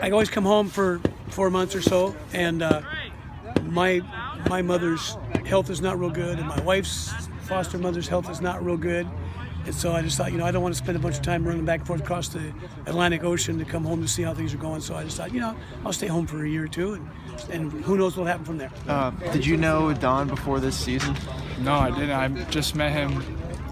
I always come home for 4 months or so, and my mother's health is not real good, and my wife's foster mother's health is not real good. And so I just thought, I don't want to spend a bunch of time running back and forth across the Atlantic Ocean to come home to see how things are going. So I just thought, I'll stay home for a year or two, and who knows what'll happen from there. Did you know Don before this season? No, I didn't. I just met him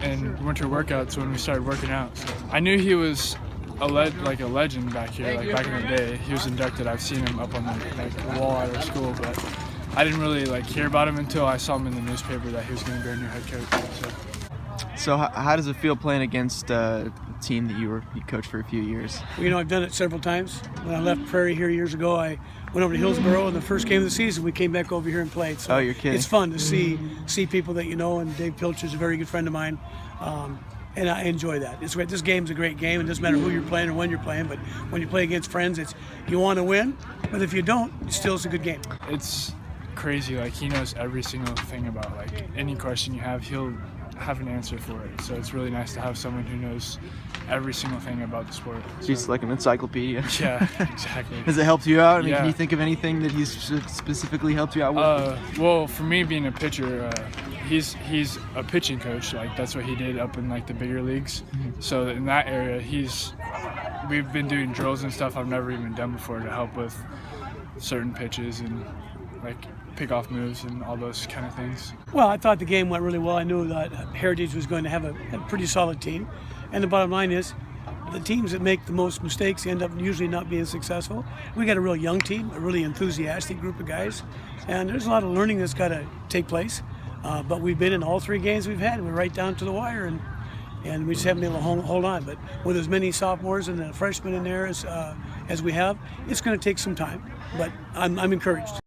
in winter workouts when we started working out. So I knew he was a legend back here, back in the day. He was inducted. I've seen him up on the wall at our school, but I didn't really hear about him until I saw him in the newspaper that he was going to be our new head coach. So how does it feel playing against a team that you coached for a few years? Well, I've done it several times. When I left Prairie here years ago, I went over to Hillsboro, and the first game of the season, we came back over here and played. So oh, you're kidding. It's fun to see people that you know, and Dave Pilcher's a very good friend of mine, and I enjoy that. It's great. This game's a great game. It doesn't matter who you're playing or when you're playing, but when you play against friends, you want to win, but if you don't, still it's a good game. It's crazy. He knows every single thing about any question you have, he'll have an answer for it. So it's really nice to have someone who knows every single thing about the sport. He's like an encyclopedia. Yeah, exactly. Has it helped you out? Yeah. Can you think of anything that he's specifically helped you out with? Well, for me being a pitcher, he's a pitching coach. That's what he did up in the bigger leagues. Mm-hmm. So in that area, we've been doing drills and stuff I've never even done before to help with certain pitches and pick off moves and all those kind of things. Well, I thought the game went really well. I knew that Heritage was going to have a pretty solid team. And the bottom line is, the teams that make the most mistakes end up usually not being successful. We got a real young team, a really enthusiastic group of guys, and there's a lot of learning that's got to take place. But we've been in all 3 games we've had. We're right down to the wire, and we just haven't been able to hold on. But with as many sophomores and freshmen in there as we have, it's going to take some time. But I'm encouraged.